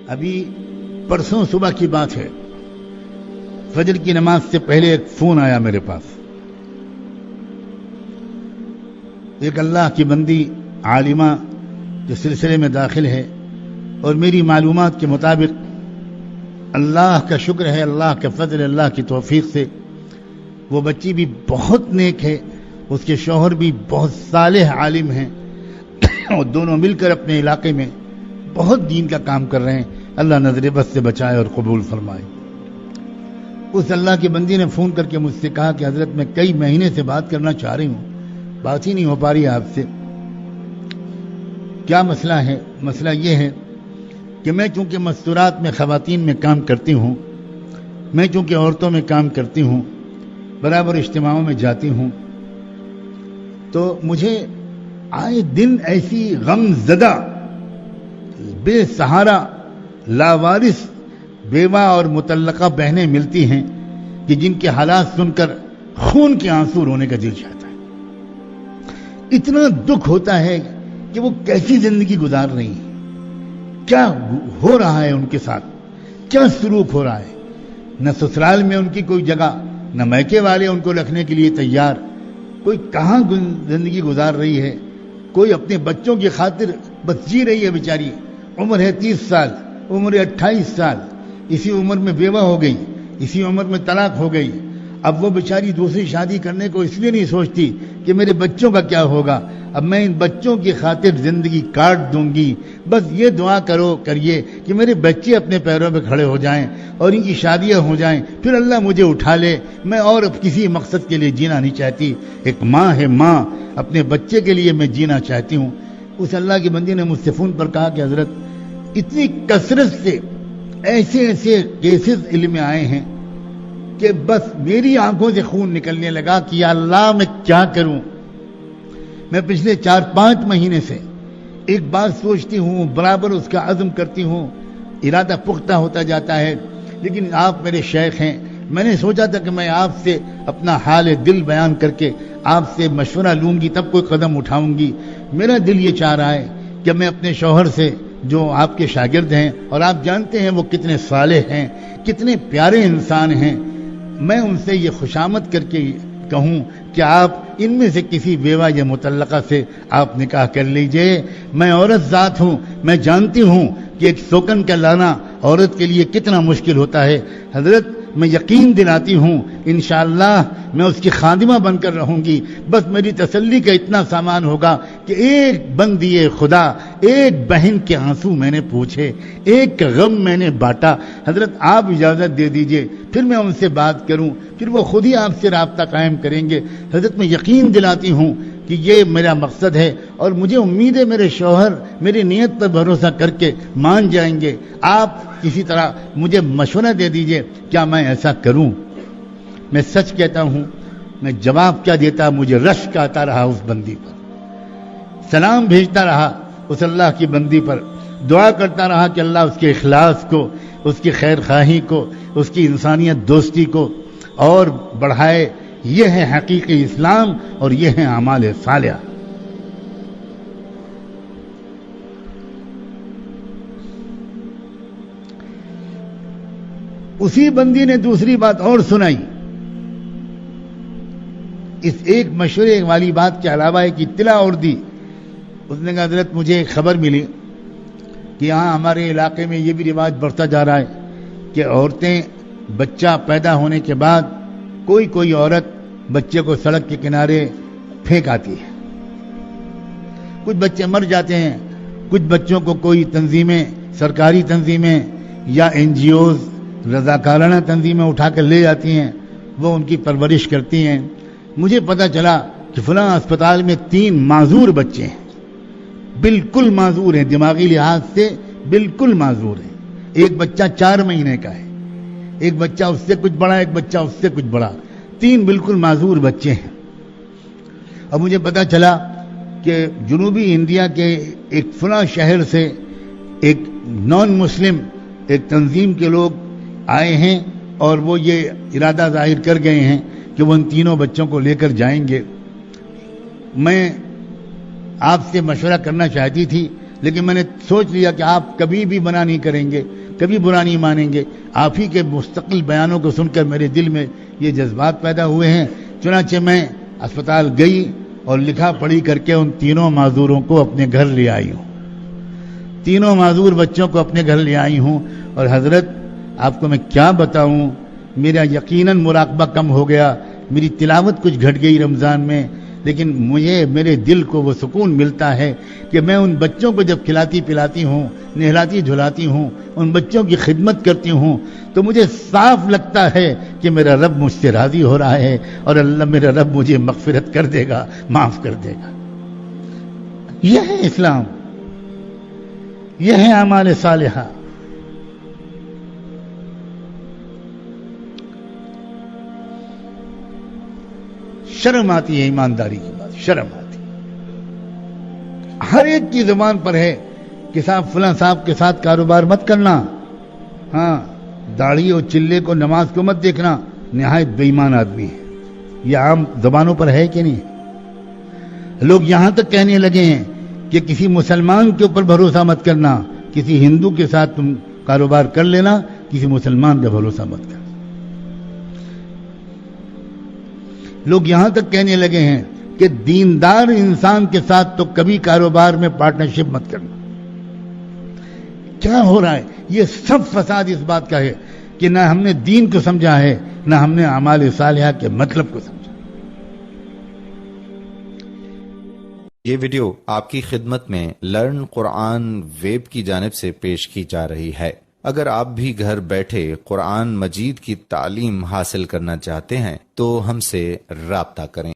ابھی پرسوں صبح کی بات ہے، فجر کی نماز سے پہلے ایک فون آیا میرے پاس. ایک اللہ کی بندی عالمہ جو سلسلے میں داخل ہے، اور میری معلومات کے مطابق اللہ کا شکر ہے، اللہ کا فضل، اللہ کی توفیق سے وہ بچی بھی بہت نیک ہے، اس کے شوہر بھی بہت صالح عالم ہیں، اور دونوں مل کر اپنے علاقے میں بہت دین کا کام کر رہے ہیں. اللہ نظر بد سے بچائے اور قبول فرمائے. اس اللہ کی بندی نے فون کر کے مجھ سے کہا کہ حضرت میں کئی مہینے سے بات کرنا چاہ رہی ہوں، بات ہی نہیں ہو پا رہی آپ سے. کیا مسئلہ ہے؟ مسئلہ یہ ہے کہ میں چونکہ مستورات میں خواتین میں کام کرتی ہوں، میں چونکہ عورتوں میں کام کرتی ہوں، برابر اجتماعوں میں جاتی ہوں، تو مجھے آئے دن ایسی غم زدہ، بے سہارا، لاوارث بیوہ اور مطلقہ بہنیں ملتی ہیں کہ جن کے حالات سن کر خون کے آنسو رونے کا دل چاہتا ہے. اتنا دکھ ہوتا ہے کہ وہ کیسی زندگی گزار رہی ہیں، کیا ہو رہا ہے ان کے ساتھ، کیا سلوک ہو رہا ہے. نہ سسرال میں ان کی کوئی جگہ، نہ میکے والے ان کو رکھنے کے لیے تیار. کوئی کہاں زندگی گزار رہی ہے، کوئی اپنے بچوں کی خاطر بس جی رہی ہے بیچاری. عمر ہے 30 سال، عمر ہے 28 سال، اسی عمر میں بیوہ ہو گئی، اسی عمر میں طلاق ہو گئی. اب وہ بیچاری دوسری شادی کرنے کو اس لیے نہیں سوچتی کہ میرے بچوں کا کیا ہوگا، اب میں ان بچوں کی خاطر زندگی کاٹ دوں گی. بس یہ دعا کریے کہ میرے بچے اپنے پیروں پہ کھڑے ہو جائیں اور ان کی شادیاں ہو جائیں، پھر اللہ مجھے اٹھا لے. میں اور اب کسی مقصد کے لیے جینا نہیں چاہتی. ایک ماں ہے، ماں اپنے بچے کے لیے میں جینا چاہتی ہوں. اس اللہ کی بندی نے مجھ سے فون پر کہا کہ حضرت اتنی کثرت سے ایسے ایسے کیسز علم میں آئے ہیں کہ بس میری آنکھوں سے خون نکلنے لگا کہ یا اللہ میں کیا کروں. میں پچھلے 4-5 مہینے سے ایک بات سوچتی ہوں، برابر اس کا عزم کرتی ہوں، ارادہ پختہ ہوتا جاتا ہے، لیکن آپ میرے شیخ ہیں. میں نے سوچا تھا کہ میں آپ سے اپنا حال دل بیان کر کے آپ سے مشورہ لوں گی، تب کوئی قدم اٹھاؤں گی. میرا دل یہ چاہ رہا ہے کہ میں اپنے شوہر سے جو آپ کے شاگرد ہیں، اور آپ جانتے ہیں وہ کتنے صالح ہیں، کتنے پیارے انسان ہیں، میں ان سے یہ خوشامد کر کے کہوں کہ آپ ان میں سے کسی بیوہ یا مطلقہ سے آپ نکاح کر لیجئے. میں عورت ذات ہوں، میں جانتی ہوں کہ ایک سوکن کا لانا عورت کے لیے کتنا مشکل ہوتا ہے. حضرت میں یقین دلاتی ہوں انشاءاللہ میں اس کی خادمہ بن کر رہوں گی. بس میری تسلی کا اتنا سامان ہوگا کہ ایک بندی خدا، ایک بہن کے آنسو میں نے پوچھے، ایک غم میں نے بانٹا. حضرت آپ اجازت دے دیجئے، پھر میں ان سے بات کروں، پھر وہ خود ہی آپ سے رابطہ قائم کریں گے. حضرت میں یقین دلاتی ہوں کہ یہ میرا مقصد ہے، اور مجھے امید ہے میرے شوہر میری نیت پر بھروسہ کر کے مان جائیں گے. آپ کسی طرح مجھے مشورہ دے دیجئے، کیا میں ایسا کروں؟ میں سچ کہتا ہوں، میں جواب کیا دیتا، مجھے رشک آتا رہا اس بندی پر، سلام بھیجتا رہا اس اللہ کی بندی پر، دعا کرتا رہا کہ اللہ اس کے اخلاص کو، اس کی خیر خواہی کو، اس کی انسانیت دوستی کو اور بڑھائے. یہ ہے حقیقی اسلام اور یہ ہے اعمال صالحہ. اسی بندی نے دوسری بات اور سنائی. اس ایک مشورے والی بات کے علاوہ ایک اطلاع اور دی. اس نے کہا حضرت مجھے ایک خبر ملی کہ یہاں ہمارے علاقے میں یہ بھی رواج بڑھتا جا رہا ہے کہ عورتیں بچہ پیدا ہونے کے بعد کوئی عورت بچے کو سڑک کے کنارے پھینک آتی ہے. کچھ بچے مر جاتے ہیں، کچھ بچوں کو کوئی تنظیمیں، سرکاری تنظیمیں یا NGOز، رضاکارانہ تنظیمیں اٹھا کر لے جاتی ہیں، وہ ان کی پرورش کرتی ہیں. مجھے پتا چلا کہ فلاں اسپتال میں 3 معذور بچے ہیں، بالکل معذور ہیں، دماغی لحاظ سے بالکل معذور ہیں. ایک بچہ 4 مہینے کا ہے، ایک بچہ اس سے کچھ بڑا، ایک بچہ اس سے کچھ بڑا، 3 بالکل معذور بچے ہیں. اب مجھے پتا چلا کہ جنوبی انڈیا کے ایک فلاں شہر سے ایک نان مسلم ایک تنظیم کے لوگ آئے ہیں اور وہ یہ ارادہ ظاہر کر گئے ہیں کہ وہ ان تینوں بچوں کو لے کر جائیں گے. میں آپ سے مشورہ کرنا چاہتی تھی لیکن میں نے سوچ لیا کہ آپ کبھی بھی منع نہیں کریں گے، کبھی برا نہیں مانیں گے. آپ ہی کے مستقل بیانوں کو سن کر میرے دل میں یہ جذبات پیدا ہوئے ہیں. چنانچہ میں اسپتال گئی اور لکھا پڑھی کر کے ان تینوں معذوروں کو اپنے گھر لے آئی ہوں. تینوں معذور بچوں کو اپنے گھر لے آئی ہوں. اور حضرت آپ کو میں کیا بتاؤں، میرا یقیناً مراقبہ کم ہو گیا، میری تلاوت کچھ گھٹ گئی رمضان میں، لیکن مجھے میرے دل کو وہ سکون ملتا ہے کہ میں ان بچوں کو جب کھلاتی پلاتی ہوں، نہلاتی دھلاتی ہوں، ان بچوں کی خدمت کرتی ہوں، تو مجھے صاف لگتا ہے کہ میرا رب مجھ سے راضی ہو رہا ہے اور اللہ میرا رب مجھے مغفرت کر دے گا، معاف کر دے گا. یہ ہے اسلام، یہ ہے اعمال صالحہ. شرم آتی ہے ایمانداری کی بات، شرم آتی ہے. ہر ایک کی زبان پر ہے کہ صاحب فلاں صاحب کے ساتھ کاروبار مت کرنا، ہاں داڑھی اور چلے کو نماز کو مت دیکھنا، نہایت بے ایمان آدمی ہے. یہ عام زبانوں پر ہے کہ نہیں؟ لوگ یہاں تک کہنے لگے ہیں کہ کسی مسلمان کے اوپر بھروسہ مت کرنا، کسی ہندو کے ساتھ تم کاروبار کر لینا، کسی مسلمان پہ بھروسہ مت کرنا. لوگ یہاں تک کہنے لگے ہیں کہ دیندار انسان کے ساتھ تو کبھی کاروبار میں پارٹنرشپ مت کرنا. کیا ہو رہا ہے؟ یہ سب فساد اس بات کا ہے کہ نہ ہم نے دین کو سمجھا ہے، نہ ہم نے اعمال صالحہ کے مطلب کو سمجھا. یہ ویڈیو آپ کی خدمت میں لرن قرآن ویب کی جانب سے پیش کی جا رہی ہے. اگر آپ بھی گھر بیٹھے قرآن مجید کی تعلیم حاصل کرنا چاہتے ہیں تو ہم سے رابطہ کریں.